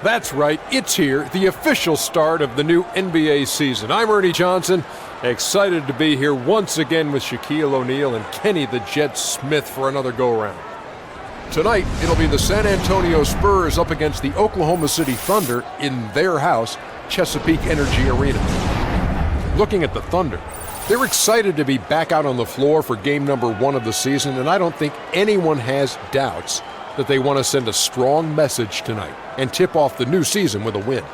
That's right, it's here, the official start of the new NBA season. I'm Ernie Johnson, excited to be here once again with Shaquille O'Neal and Kenny the Jet Smith for another go-around. Tonight, it'll be the San Antonio Spurs up against the Oklahoma City Thunder in their house, Chesapeake Energy Arena. Looking at the Thunder, they're excited to be back out on the floor for game number 1 of the season, and I don't think anyone has doubts that they want to send a strong message tonight and tip off the new season with a win.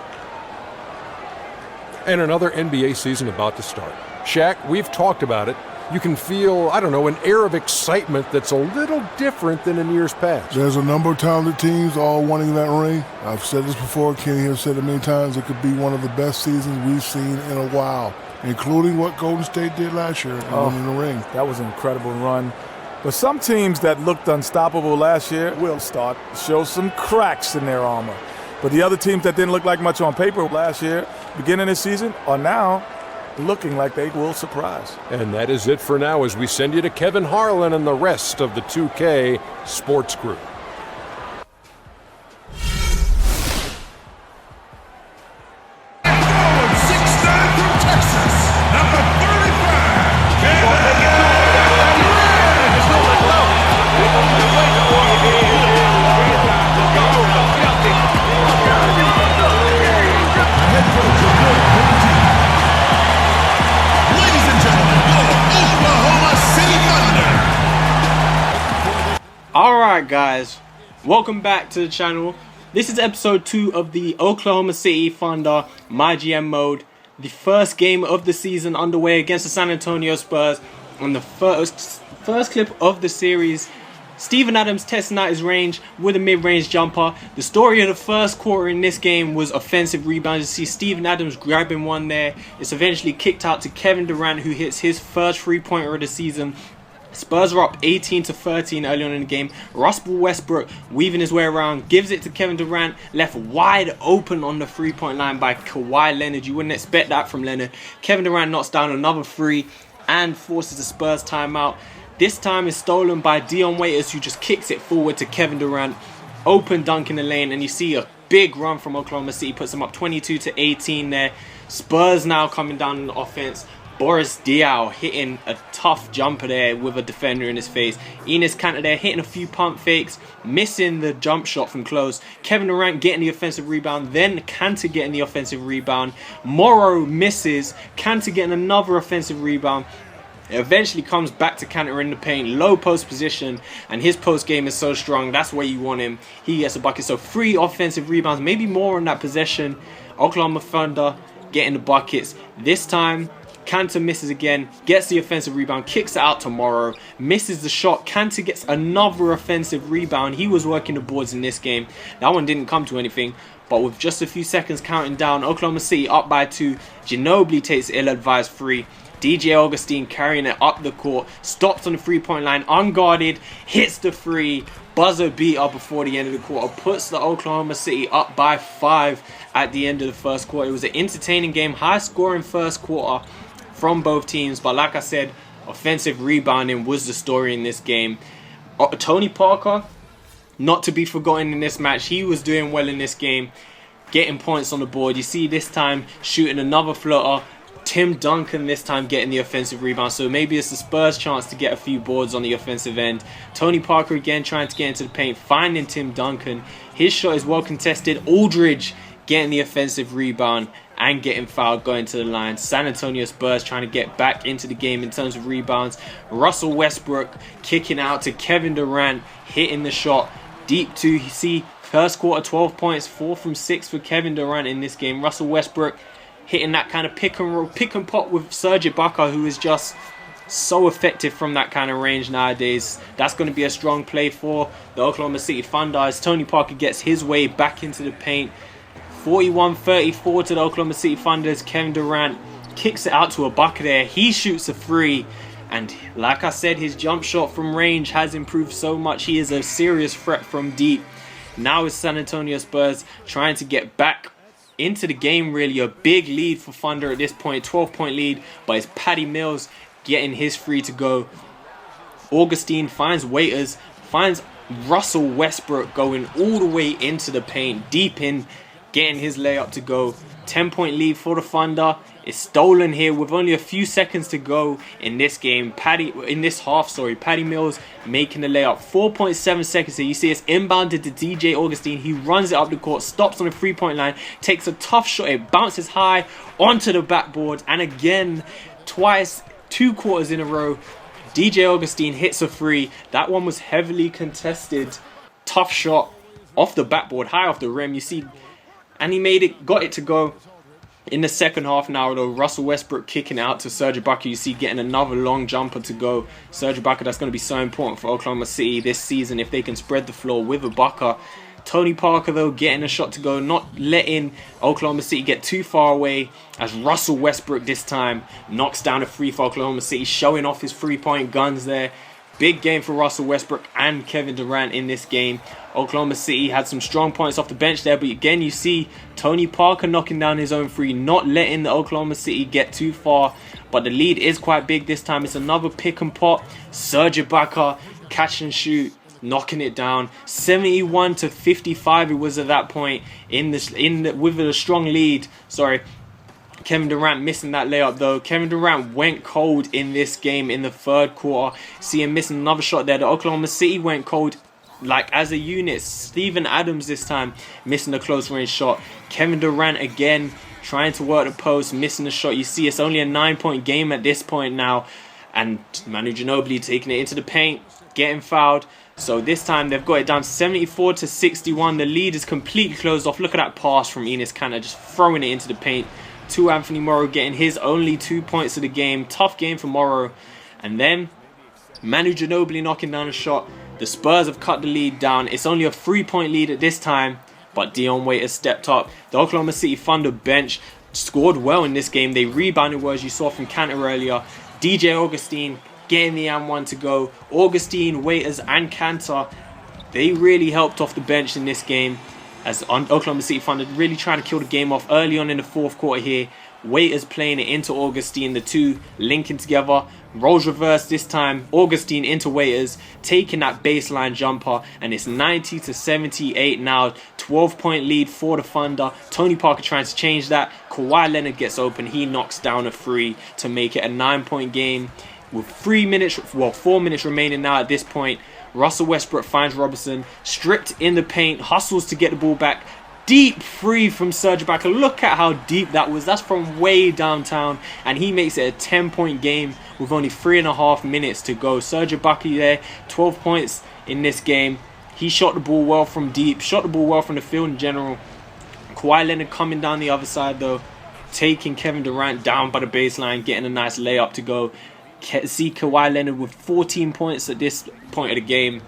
And another NBA season about to start. Shaq, we've talked about it. You can feel, an air of excitement that's a little different than in years past. There's a number of talented teams all wanting that ring. I've said this before, Kenny has said it many times, it could be one of the best seasons we've seen in a while, including what Golden State did last year in winning the ring. That was an incredible run. But some teams that looked unstoppable last year will start to show some cracks in their armor. But the other teams that didn't look like much on paper last year, beginning this season, are now looking like they will surprise. And that is it for now as we send you to Kevin Harlan and the rest of the 2K Sports Group. Alright guys, welcome back to the channel. This is episode 2 of the Oklahoma City Thunder MyGM mode. The first game of the season underway against the San Antonio Spurs. On the first clip of the series, Steven Adams testing out his range with a mid-range jumper. The story of the first quarter in this game was offensive rebounds. You see Steven Adams grabbing one there. It's eventually kicked out to Kevin Durant, who hits his first three-pointer of the season. Spurs are up 18-13 early on in the game. Russell Westbrook weaving his way around, gives it to Kevin Durant, left wide open on the three-point line by Kawhi Leonard. You wouldn't expect that from Leonard. Kevin Durant knocks down another three and forces the Spurs timeout. This time is stolen by Dion Waiters, who just kicks it forward to Kevin Durant. Open dunk in the lane, and you see a big run from Oklahoma City, puts them up 22-18 there. Spurs now coming down on the offense. Boris Diaw hitting a tough jumper there with a defender in his face. Enes Kanter there hitting a few pump fakes, missing the jump shot from close. Kevin Durant getting the offensive rebound, then Kanter getting the offensive rebound. Morrow misses, Kanter getting another offensive rebound. It eventually comes back to Kanter in the paint, low post position, and his post game is so strong. That's where you want him. He gets a bucket. So 3 offensive rebounds, maybe more on that possession. Oklahoma Thunder getting the buckets. This time, Kanter misses again, gets the offensive rebound, kicks it out to Morrow, misses the shot. Kanter gets another offensive rebound. He was working the boards in this game. That one didn't come to anything, but with just a few seconds counting down, Oklahoma City up by 2. Ginobili takes ill-advised 3. DJ Augustine carrying it up the court, stops on the three-point line, unguarded, hits the 3. Buzzer beater before the end of the quarter, puts the Oklahoma City up by 5 at the end of the first quarter. It was an entertaining game, high-scoring first quarter from both teams, but like I said, offensive rebounding was the story in this game. Tony Parker, not to be forgotten in this match. He was doing well in this game, getting points on the board. You see this time shooting another floater. Tim Duncan this time getting the offensive rebound, so maybe it's the Spurs' chance to get a few boards on the offensive end. Tony Parker again trying to get into the paint, finding Tim Duncan. His shot is well contested. Aldridge getting the offensive rebound and getting fouled, going to the line. San Antonio Spurs trying to get back into the game in terms of rebounds. Russell Westbrook kicking out to Kevin Durant, hitting the shot deep 2. You see first quarter 12 points, 4 from 6 for Kevin Durant in this game. Russell Westbrook hitting that kind of pick and pop with Serge Ibaka, who is just so effective from that kind of range nowadays. That's going to be a strong play for the Oklahoma City Thunder as Tony Parker gets his way back into the paint. 41-34 to the Oklahoma City Thunder's Kevin Durant kicks it out to Ibaka there. He shoots a 3. And like I said, his jump shot from range has improved so much. He is a serious threat from deep. Now it's San Antonio Spurs trying to get back into the game, really. A big lead for Thunder at this point, 12-point lead, but it's Patty Mills getting his free to go. Augustine finds Waiters, finds Russell Westbrook going all the way into the paint, deep in. getting his layup to go. 10-point lead for the Thunder. It's stolen here with only a few seconds to go in this game. Patty Mills making the layup. 4.7 seconds here. You see it's inbounded to DJ Augustine. He runs it up the court, stops on the 3-point line, takes a tough shot. It bounces high onto the backboard. And again, twice, 2 quarters in a row, DJ Augustine hits a 3. That one was heavily contested. Tough shot off the backboard, high off the rim. You see, and he got it to go. In the second half now, though, Russell Westbrook kicking it out to Serge Ibaka. You see getting another long jumper to go. Serge Ibaka, that's going to be so important for Oklahoma City this season if they can spread the floor with Ibaka. Tony Parker, though, getting a shot to go, not letting Oklahoma City get too far away, as Russell Westbrook this time knocks down a 3 for Oklahoma City, showing off his 3-point guns there. Big game for Russell Westbrook and Kevin Durant in this game. Oklahoma City had some strong points off the bench there, but again, you see Tony Parker knocking down his own 3, not letting the Oklahoma City get too far. But the lead is quite big this time. It's another pick and pop. Serge Ibaka, catch and shoot, knocking it down. 71-55 it was at that point with a strong lead. Kevin Durant missing that layup though. Kevin Durant went cold in this game in the third quarter. See him missing another shot there. The Oklahoma City went cold like as a unit. Steven Adams this time missing a close range shot. Kevin Durant again trying to work the post, missing the shot. You see it's only a 9-point game at this point now. And Manu Ginobili taking it into the paint, getting fouled. So this time they've got it down 74-61. The lead is completely closed off. Look at that pass from Enes Kanter, just throwing it into the paint. To Anthony Morrow getting his only 2 points of the game. Tough game for Morrow. And then Manu Ginobili knocking down a shot. The Spurs have cut the lead down. It's only a 3-point lead at this time, but Dion Waiters stepped up. The Oklahoma City Thunder bench scored well in this game. They rebounded well, as you saw from Kanter earlier. DJ Augustine getting the and 1 to go. Augustine, Waiters and Kanter, they really helped off the bench in this game, as Oklahoma City Thunder really trying to kill the game off early on in the fourth quarter here. Waiters playing it into Augustine, the two linking together. Roles reverse this time. Augustine into Waiters, taking that baseline jumper, and it's 90-78 now. 12-point lead for the Thunder. Tony Parker trying to change that. Kawhi Leonard gets open. He knocks down a 3 to make it a 9-point game with 4 minutes remaining now at this point. Russell Westbrook finds Robinson, stripped in the paint, hustles to get the ball back. Deep 3 from Serge Ibaka. Look at how deep that was. That's from way downtown. And he makes it a 10-point game with only 3.5 minutes to go. Serge Ibaka there, 12 points in this game. He shot the ball well from deep, shot the ball well from the field in general. Kawhi Leonard coming down the other side though, taking Kevin Durant down by the baseline, getting a nice layup to go. See Kawhi Leonard with 14 points at this point of the game.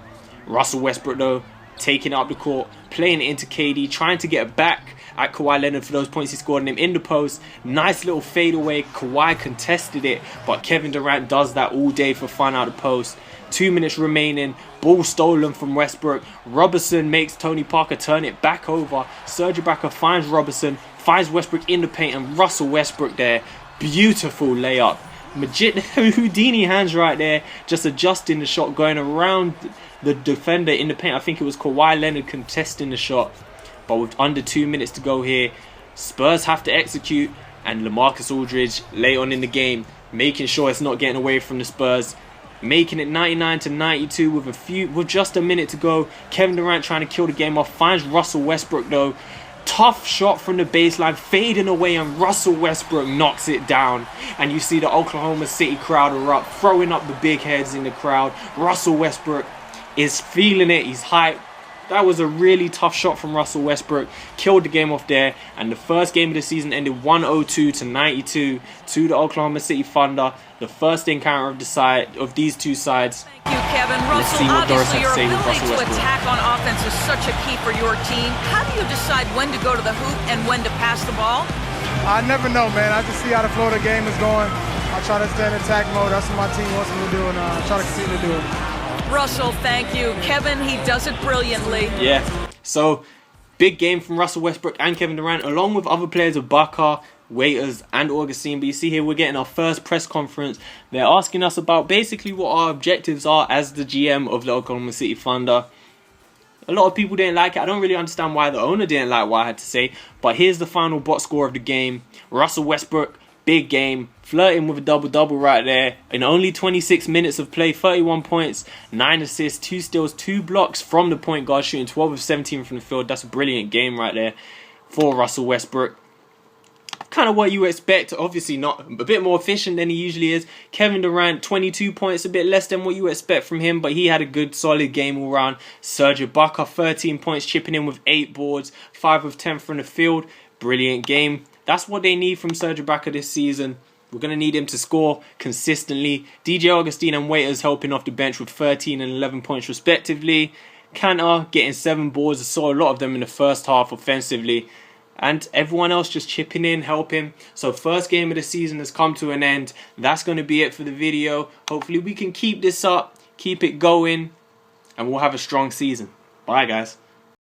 Russell Westbrook though, taking up the court, playing it into KD, trying to get back at Kawhi Leonard for those points he scored on him in the post. Nice little fadeaway. Kawhi contested it, but Kevin Durant does that all day for fun out of post. 2 minutes remaining. Ball stolen from Westbrook. Robertson makes Tony Parker turn it back over. Serge Ibaka finds Robertson, finds Westbrook in the paint, and Russell Westbrook there. Beautiful layup. Houdini hands right there, just adjusting the shot, going around the defender in the paint. I think it was Kawhi Leonard contesting the shot. But with under 2 minutes to go here, Spurs have to execute, and LaMarcus Aldridge late on in the game, making sure it's not getting away from the Spurs, making it 99-92 with just a minute to go. Kevin Durant trying to kill the game off, finds Russell Westbrook though. Tough shot from the baseline, fading away, and Russell Westbrook knocks it down. And you see the Oklahoma City crowd erupt, throwing up the big heads in the crowd. Russell Westbrook is feeling it. He's hyped. That was a really tough shot from Russell Westbrook. Killed the game off there. And the first game of the season ended 102-92 to the Oklahoma City Thunder. The first encounter of these two sides. Thank you, Kevin. Russell, obviously your ability to attack on offense is such a key for your team. How do you decide when to go to the hoop and when to pass the ball? I never know, man. I just see how the flow of the game is going. I try to stay in attack mode. That's what my team wants me to do, and I try to continue to do it. Russell, thank you. Kevin, he does it brilliantly. Yeah. So, big game from Russell Westbrook and Kevin Durant, along with other players of Ibaka, Waiters and Augustine. But you see here we're getting our first press conference. They're asking us about basically what our objectives are as the GM of the Oklahoma City Thunder. A lot of people didn't like it. I don't really understand why the owner didn't like what I had to say. But here's the final box score of the game. Russell Westbrook, big game, flirting with a double-double right there. In only 26 minutes of play, 31 points, 9 assists, 2 steals, 2 blocks from the point guard, shooting 12 of 17 from the field. That's a brilliant game right there for Russell Westbrook. Kind of what you expect. Obviously not a bit more efficient than he usually is. Kevin Durant, 22 points, a bit less than what you expect from him, but he had a good solid game all round. Serge Ibaka, 13 points, chipping in with 8 boards, 5 of 10 from the field. Brilliant game. That's what they need from Serge Ibaka this season. We're going to need him to score consistently. DJ Augustine and Waiters helping off the bench with 13 and 11 points respectively. Kanter getting 7 boards. I saw a lot of them in the first half offensively. And everyone else just chipping in, helping. So first game of the season has come to an end. That's going to be it for the video. Hopefully we can keep this up, keep it going, and we'll have a strong season. Bye, guys.